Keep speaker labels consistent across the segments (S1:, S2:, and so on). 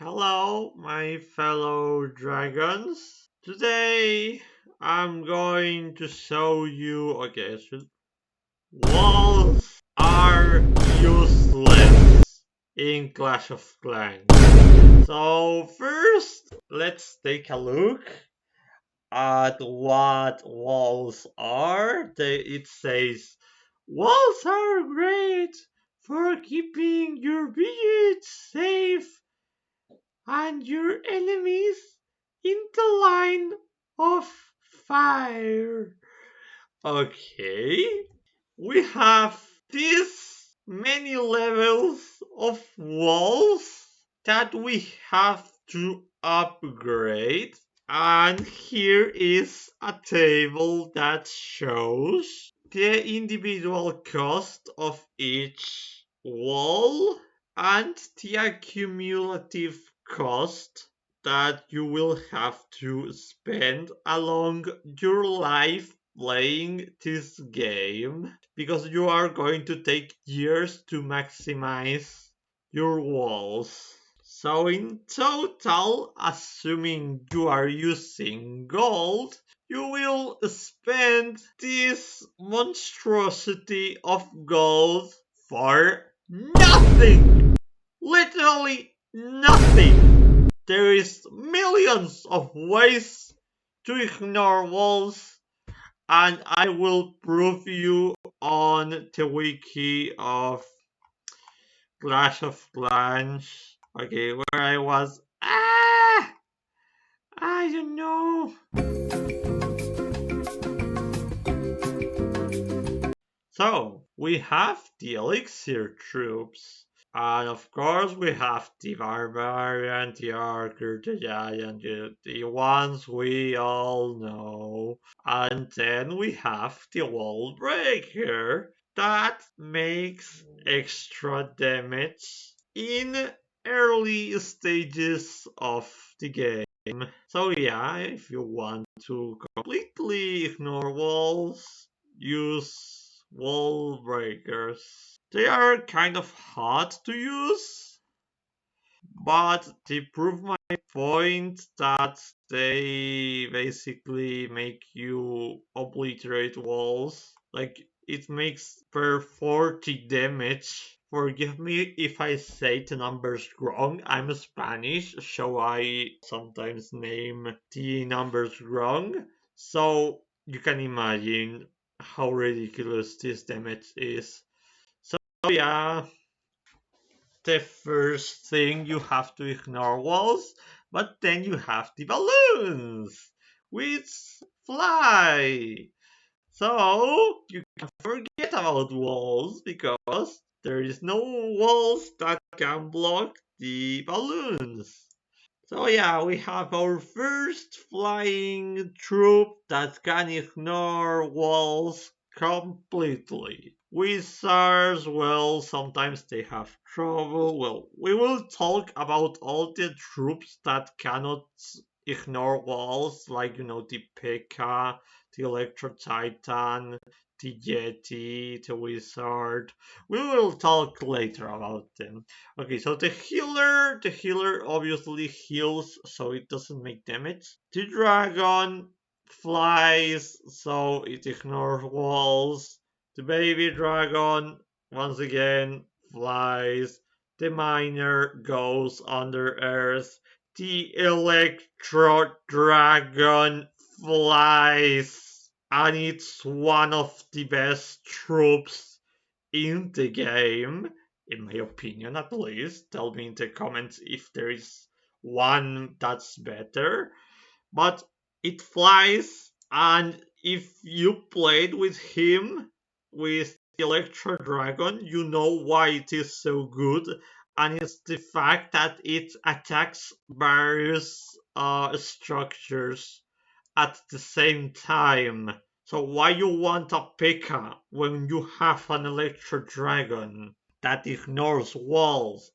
S1: Hello, my fellow dragons. Today I'm going to show you, walls are useless in Clash of Clans. So first, let's take a look at what walls are. It says, walls are great for keeping your budget safe and your enemies in the line of fire. Okay, we have this many levels of walls that we have to upgrade. And here is a table that shows the individual cost of each wall and the accumulative cost that you will have to spend along your life playing this game because you are going to take years to maximize your walls. So in total, assuming you are using gold, you will spend this monstrosity of gold for nothing! Literally nothing! There is millions of ways to ignore walls, and I will prove you on the wiki of Clash of Clans. Okay, where I was. I don't know. So, we have the Elixir troops. And of course, we have the Barbarian, the Archer, the Giant, the ones we all know. And then we have the Wall Breaker that makes extra damage in early stages of the game. So yeah, if you want to completely ignore walls, use wall breakers. They are kind of hard to use, but they prove my point that they basically make you obliterate walls. Like, it makes per 40 damage. Forgive me if I say the numbers wrong. I'm Spanish, so I sometimes name the numbers wrong. So you can imagine how ridiculous this damage is. So yeah, the first thing you have to ignore walls, but then you have the balloons, which fly. So you can forget about walls because there is no walls that can block the balloons. So yeah, we have our first flying troop that can ignore walls completely. Wizards, well, sometimes they have trouble. Well, we will talk about all the troops that cannot ignore walls, like, the P.E.K.K.A, the Electro Titan, the Yeti, the Wizard. We will talk later about them. Okay, so the healer obviously heals, so it doesn't make damage. The dragon flies, so it ignores walls. The baby dragon, once again, flies. The miner goes under earth. The electro dragon flies. And it's one of the best troops in the game, in my opinion at least. Tell me in the comments if there is one that's better. But it flies, and if you played with him, with the Electro Dragon, you know why it is so good. And it's the fact that it attacks various structures at the same time. So why you want a P.E.K.K.A when you have an Electro Dragon? that ignores walls.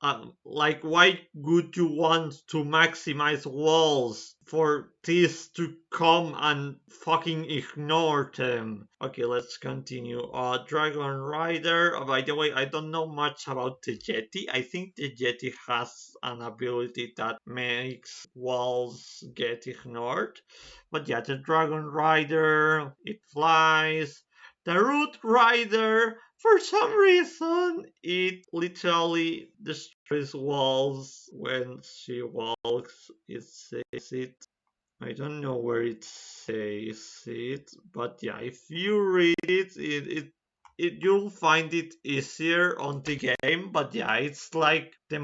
S1: Like, why would you want to maximize walls for this to come and fucking ignore them? Okay, let's continue. Dragon Rider. By the way, I don't know much about the Yeti. I think the Yeti has an ability that makes walls get ignored. But yeah, the Dragon Rider, it flies. The Root Rider, for some reason, it literally destroys walls when she walks. It says it. I don't know where it says it, but yeah, if you read it you'll find it easier on the game. But yeah, it's like the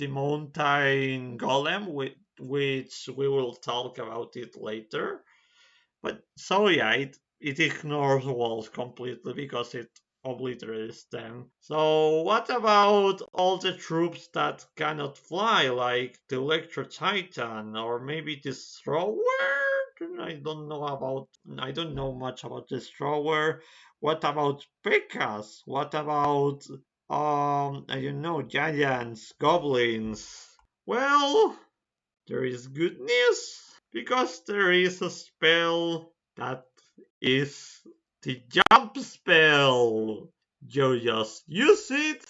S1: mountain golem, which we will talk about it later. But so yeah, it ignores walls completely because it obliterates them. So what about all the troops that cannot fly, like the Electro Titan or maybe the Thrower? I don't know much about the Thrower. What about Pekkas? What about I don't know, giants, goblins? Well, there is good news because there is a spell that is the jump spell. You just use it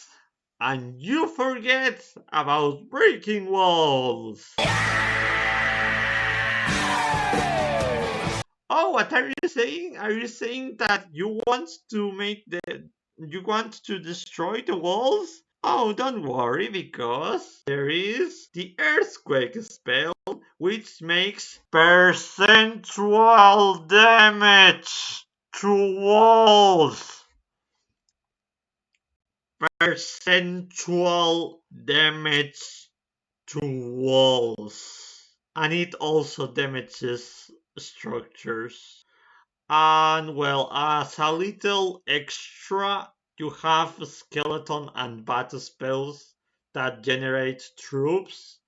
S1: and you forget about breaking walls. Oh, what are you saying? Are you saying that you want to destroy the walls? Oh, don't worry, because there is the earthquake spell, which makes percentual damage to walls. Percentual damage to walls. And it also damages structures. And well, as a little extra, you have skeleton and battle spells that generate troops,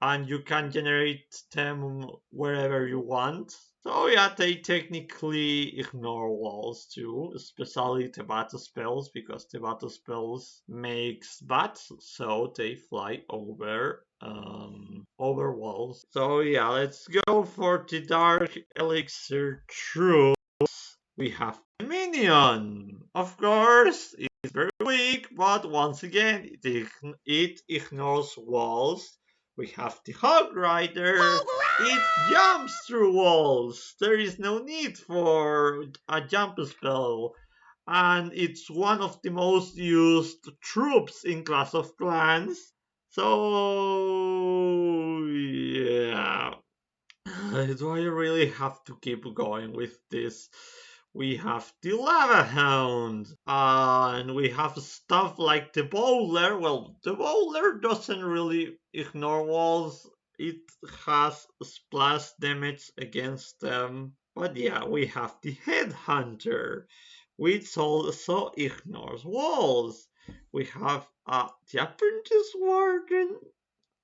S1: and you can generate them wherever you want. So yeah, they technically ignore walls too, especially the battle spells, because the battle spells makes bats, so they fly over walls. So yeah, let's go for the Dark Elixir True. We have the Minion. Of course, it's very weak, but once again, it ignores walls. We have the Hog Rider. It jumps through walls. There is no need for a jump spell. And it's one of the most used troops in Clash of Clans. So, yeah. Do I really have to keep going with this? We have the Lava Hound, and we have stuff like the Bowler. Well, the Bowler doesn't really ignore walls, it has splash damage against them. But yeah, we have the Headhunter, which also ignores walls. We have the Apprentice Warden.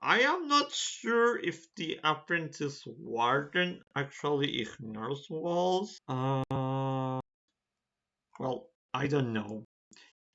S1: I am not sure if the Apprentice Warden actually ignores walls. Well, I don't know.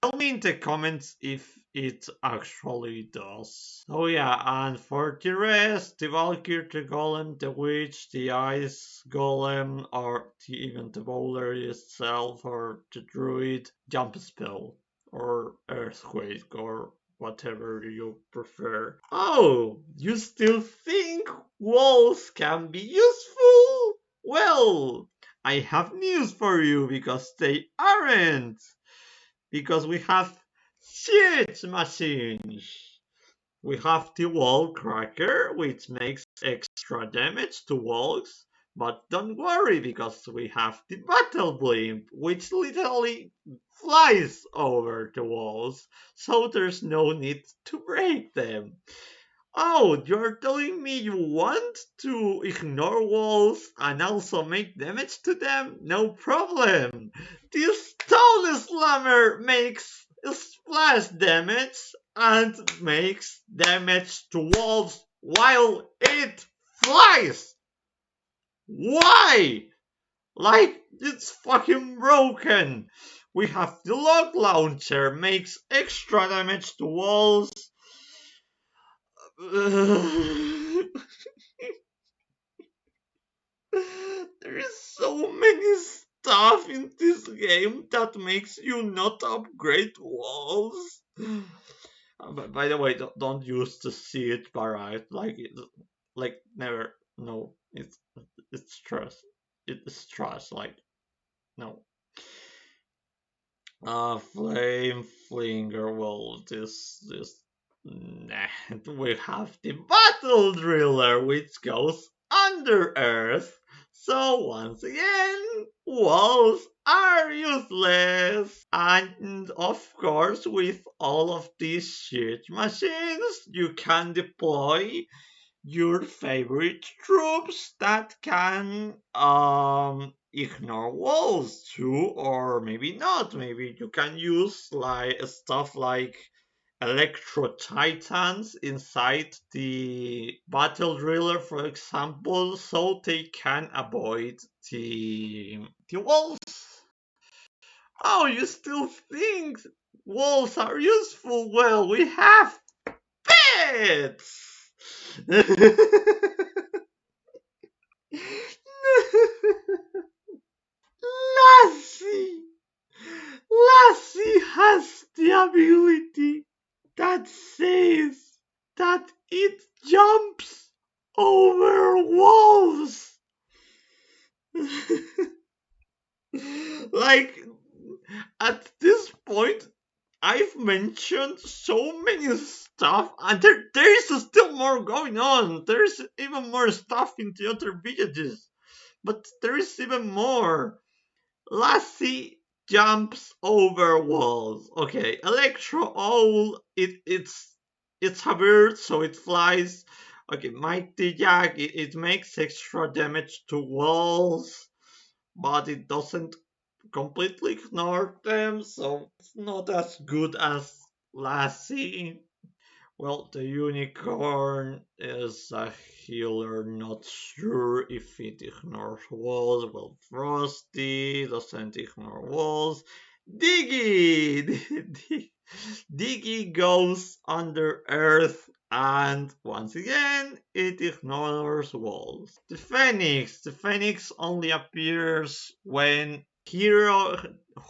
S1: Tell me in the comments if it actually does. Oh yeah, and for the rest, the Valkyrie, the Golem, the Witch, the Ice Golem, or even the Bowler itself, or the Druid, Jump Spell, or Earthquake, or whatever you prefer. Oh, you still think walls can be useful? Well, I have news for you because they aren't. Because we have siege machines. We have the wall cracker, which makes extra damage to walls. But don't worry, because we have the battle blimp, which literally flies over the walls, so there's no need to break them. Oh, you're telling me you want to ignore walls and also make damage to them? No problem. This Stone Slammer makes splash damage and makes damage to walls while it flies. Why? Like, it's fucking broken. We have the log launcher, makes extra damage to walls. There is so many stuff in this game that makes you not upgrade walls. By the way, don't use the seed barrage like never. No, it's trash. It's trash. Like no. Flame flinger. Well, this. Nah. We have the battle driller, which goes under earth. So once again, walls are useless. And of course, with all of these shit machines, you can deploy your favorite troops that can ignore walls too, or maybe not. Maybe you can use like stuff like electro titans inside the battle driller, for example, so they can avoid the walls. Oh, you still think walls are useful? Well, we have pets. Lassie! Lassie has the ability that says that it jumps over walls. Like, at this point, I've mentioned so many stuff, and there is still more going on. There's even more stuff in the other villages, but there is even more. Lassie jumps over walls. Okay, Electro Owl, it's a bird, so it flies. Okay, Mighty Jack, it makes extra damage to walls, but it doesn't completely ignore them, so it's not as good as Lassie. Well, the unicorn is a healer, not sure if it ignores walls. Well, Frosty doesn't ignore walls. Diggy! Diggy goes under earth and once again it ignores walls. The Phoenix only appears when hero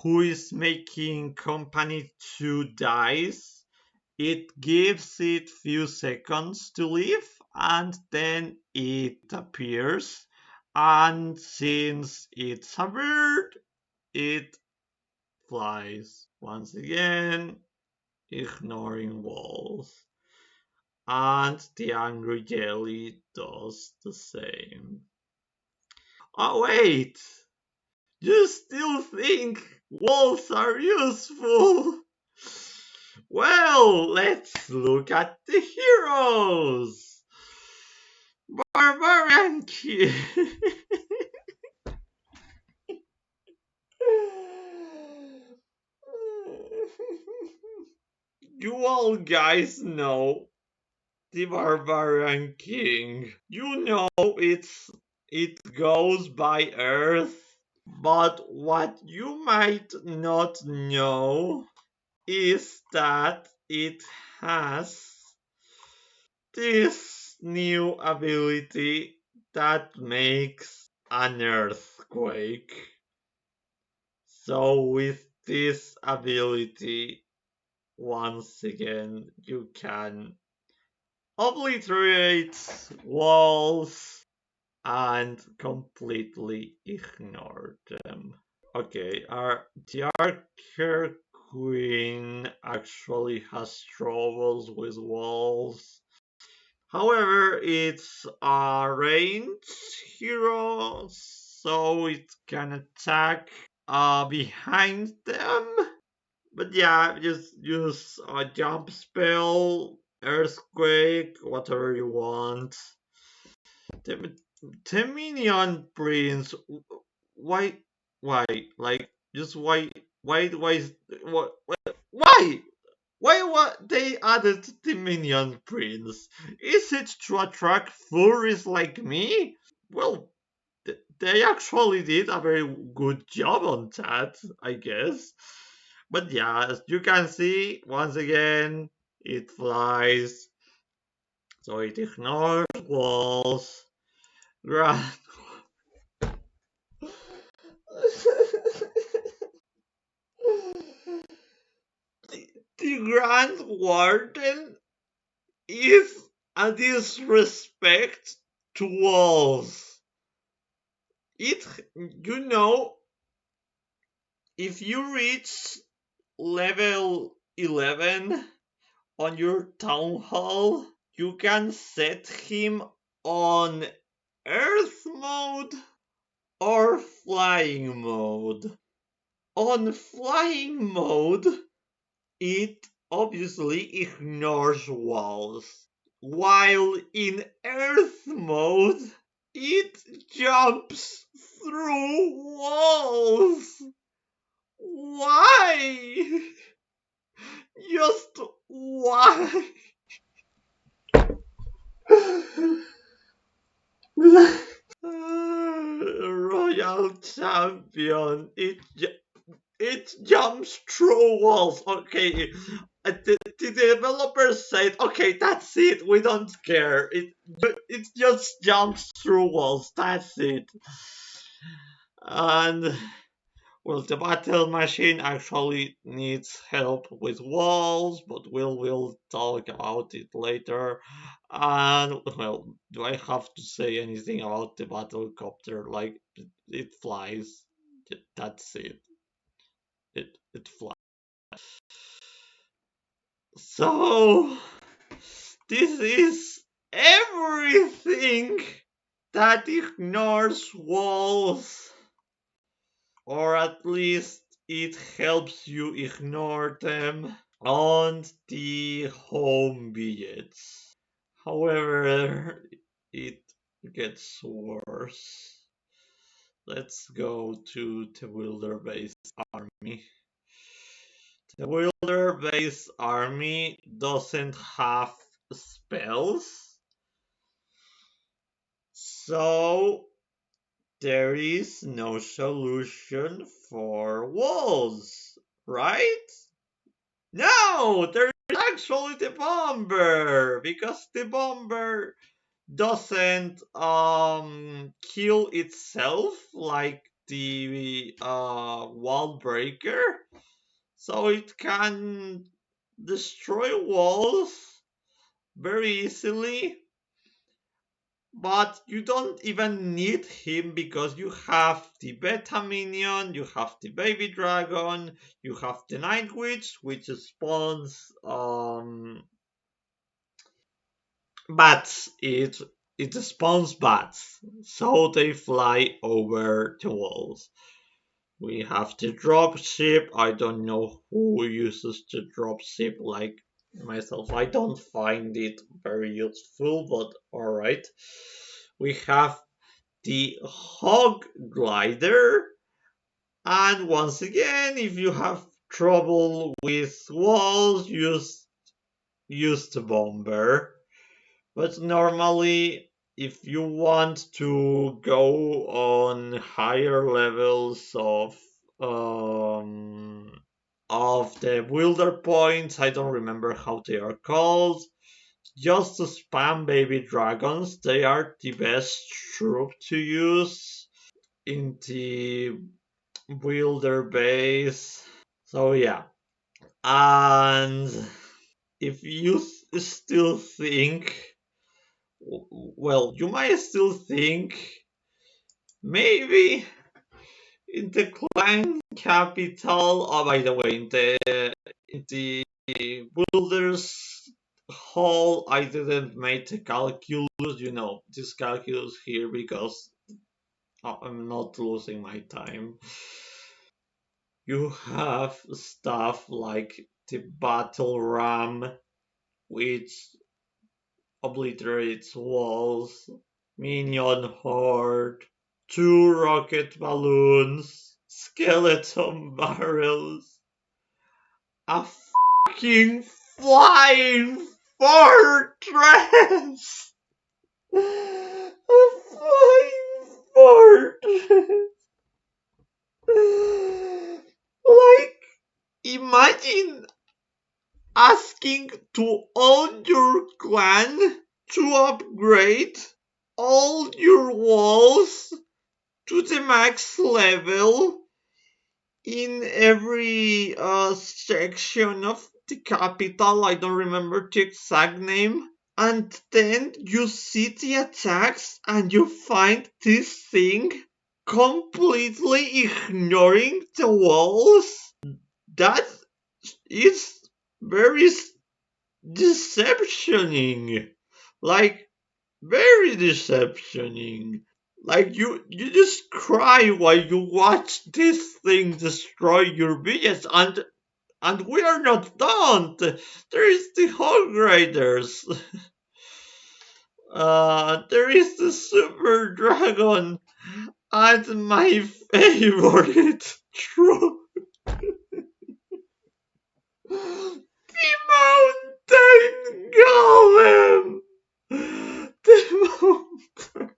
S1: who is making company 2 dies. It gives it few seconds to live and then it appears. And since it's a bird, it flies once again, ignoring walls. And the angry jelly does the same. Oh wait! You still think walls are useful? Well, let's look at the heroes. Barbarian King. You all guys know the Barbarian King. You know it goes by Earth, but what you might not know is that it has this new ability that makes an earthquake. So with this ability, once again, you can obliterate walls and completely ignore them. Okay, the Archer Queen actually has troubles with walls. However, it's a ranged hero, so it can attack behind them. But yeah, just use a jump spell, earthquake, whatever you want. The minion prince, why, why, like, just why, why? Why what they added the minion prince? Is it to attract furries like me? Well, they actually did a very good job on that, I guess. But yeah, as you can see, once again, it flies, so it ignores walls. Grand. The Grand Warden is a disrespect to walls. It, you know, if you reach level 11 on your town hall, you can set him on Earth mode or flying mode. On flying mode, it obviously ignores walls, while in Earth mode, it jumps through walls. Why? Just why? Royal Champion. It jumps through walls. Okay, the developers said, okay, that's it. We don't care. It just jumps through walls. That's it. And well, the battle machine actually needs help with walls, but we'll talk about it later. And well, do I have to say anything about the battle copter? Like it flies. That's it. It flies. So this is everything that ignores walls, or at least it helps you ignore them on the home widgets. However, it gets worse. Let's go to the Wilder Base Army. The Wilder Base Army doesn't have spells, so there is no solution for walls, right? No, there is actually the bomber, because the bomber doesn't kill itself like the wall breaker, so it can destroy walls very easily. But you don't even need him because you have the beta minion, you have the baby dragon, you have the night witch, which spawns bats. It spawns bats, so they fly over the walls. We have the drop ship. I don't know who uses the drop ship like myself. I don't find it very useful, but alright. We have the hog glider, and once again, if you have trouble with walls, use the bomber. But normally, if you want to go on higher levels of the wilder points, I don't remember how they are called. Just to spam baby dragons, they are the best troop to use in the wilder base. So yeah, and if you still think, well, you might still think maybe in the clan capital. Oh, by the way, in the builders hall, I didn't make the calculus. This calculus here because I'm not losing my time. You have stuff like the battle ram, which obliterates walls, minion horde, two rocket balloons, skeleton barrels, a fucking flying fortress! A flying fortress. Like, imagine asking to all your clan to upgrade all your walls to the max level in every section of the capital. I don't remember the exact name. And then you see the attacks and you find this thing completely ignoring the walls. That is very deceptioning. Like, very deceptioning. Like, you just cry while you watch this thing destroy your village, and we are not done. There is the Hog Riders. There is the Super Dragon, and my favorite troop, the Mountain Golem. The Mountain.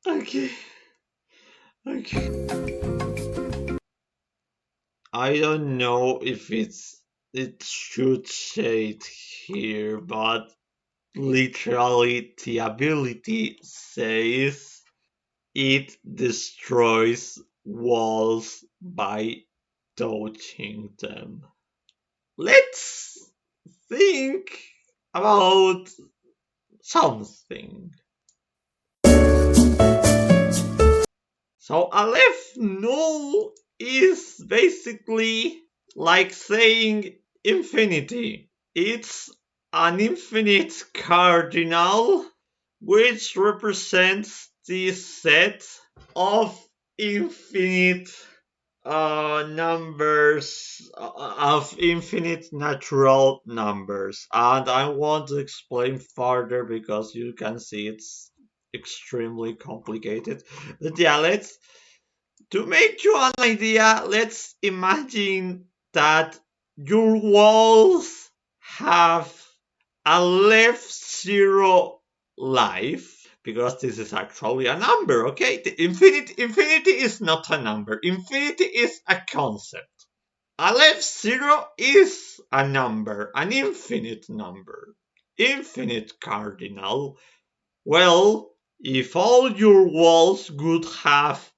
S1: Okay. I don't know if it should say it here, but literally the ability says it destroys walls by touching them. Let's think about something. So Aleph null is basically like saying infinity. It's an infinite cardinal which represents the set of infinite numbers of infinite natural numbers, and I want to explain further because you can see it's extremely complicated. But yeah, let's to make you an idea, let's imagine that your walls have a left zero life, because this is actually a number, okay? The infinity is not a number. Infinity is a concept. A left zero is a number, an infinite number, infinite cardinal. Well, if all your walls would have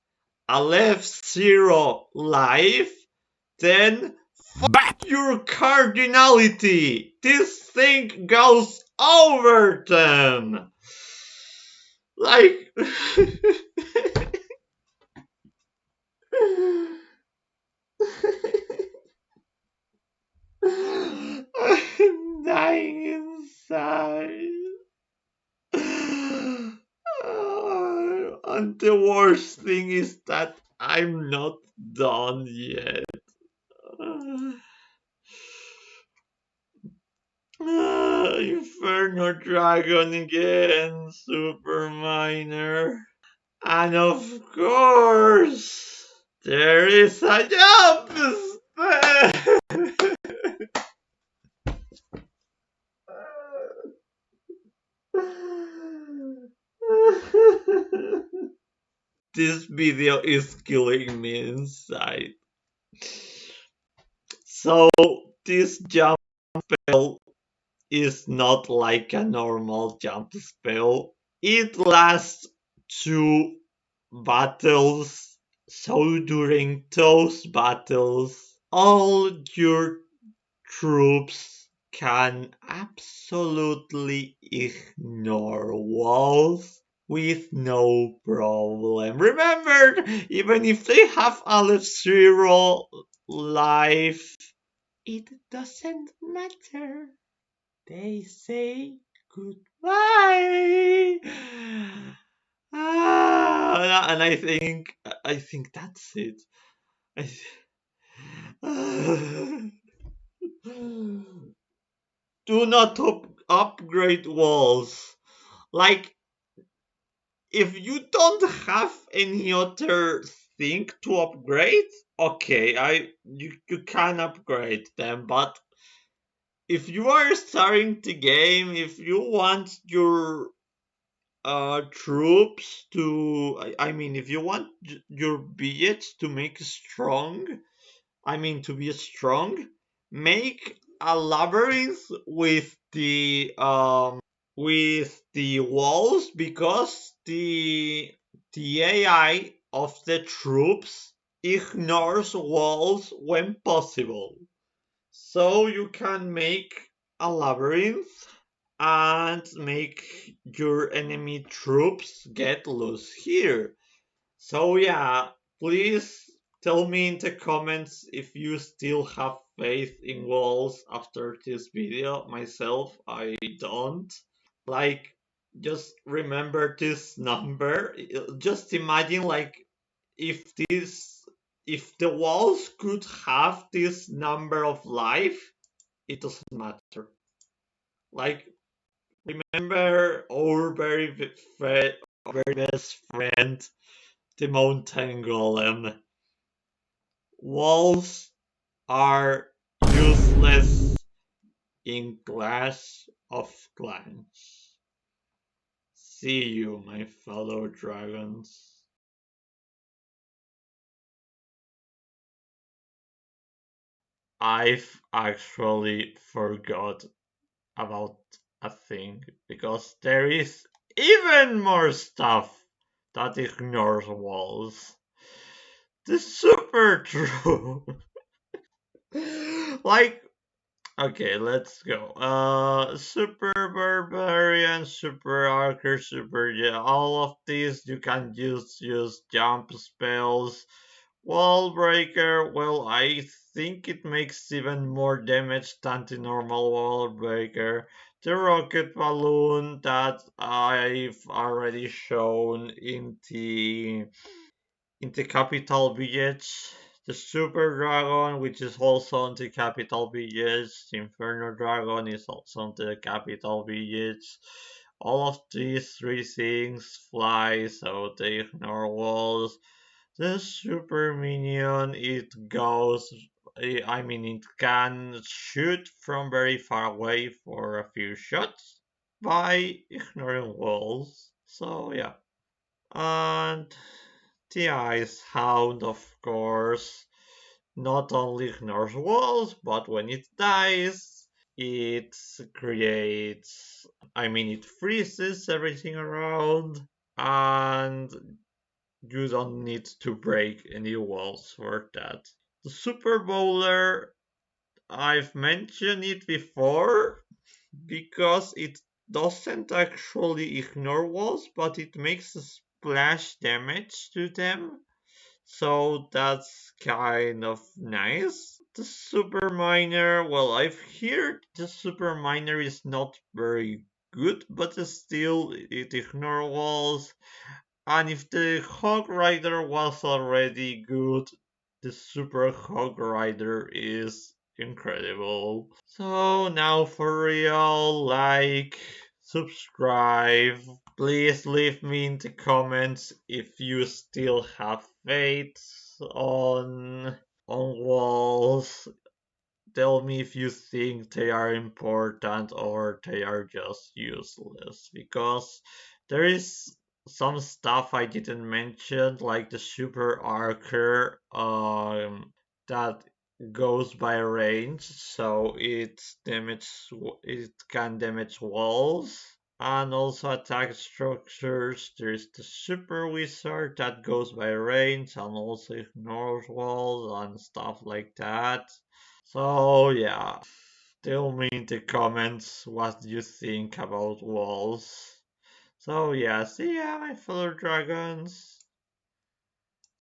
S1: a left zero life, then fuck your cardinality. This thing goes over them. Like, I'm dying inside. And the worst thing is that I'm not done yet. Inferno Dragon again, Super Miner. And of course, there is a jump spell. This video is killing me inside. So, this jump spell is not like a normal jump spell. It lasts 2 battles, so during those battles, all your troops can absolutely ignore walls with no problem. Remember, even if they have Aleph Zero life, it doesn't matter. They say goodbye. And I think that's it. I, do not upgrade walls. Like, if you don't have any other thing to upgrade, okay, you can upgrade them, but if you are starting the game, if you want your troops to, I mean, if you want your budgets to make strong, I mean, to be strong, make a labyrinth with the walls, because the AI of the troops ignores walls when possible. So you can make a labyrinth and make your enemy troops get loose here. So yeah, please tell me in the comments if you still have faith in walls after this video. Myself, I don't. Like, just remember this number. Just imagine, like, if this if the walls could have this number of life, it doesn't matter. Like, remember our very best friend, the mountain golem. Walls are useless in Clash of Clans. See you, my fellow dragons. I've actually forgot about a thing, because there is even more stuff that ignores walls. The super true. Like, okay, let's go. Super barbarian, super archer, super, yeah, all of these you can use jump spells. Wall breaker, well, I think it makes even more damage than the normal wall breaker. The rocket balloon that I've already shown in the capital village. The Super Dragon, which is also on the capital village. The Inferno Dragon is also on the capital village. All of these three things fly, so they ignore walls. The super minion, it goes, I mean, it can shoot from very far away for a few shots by ignoring walls. So, yeah. And the Ice Hound, of course, not only ignores walls, but when it dies, it creates, I mean, it freezes everything around, and you don't need to break any walls for that. The Super Bowler, I've mentioned it before, because it doesn't actually ignore walls, but it makes a splash damage to them. So that's kind of nice. The Super Miner, well, I've heard the Super Miner is not very good, but still it ignores walls. And if the Hog Rider was already good, the Super Hog Rider is incredible. So now for real, like, subscribe. Please leave me in the comments if you still have faith on walls. Tell me if you think they are important or they are just useless, because there is some stuff I didn't mention, like the super archer, that goes by range, so it can damage walls and also attack structures. There's the super wizard that goes by range and also ignores walls and stuff like that. So yeah, tell me in the comments what you think about walls. So yeah, see ya, my fellow dragons.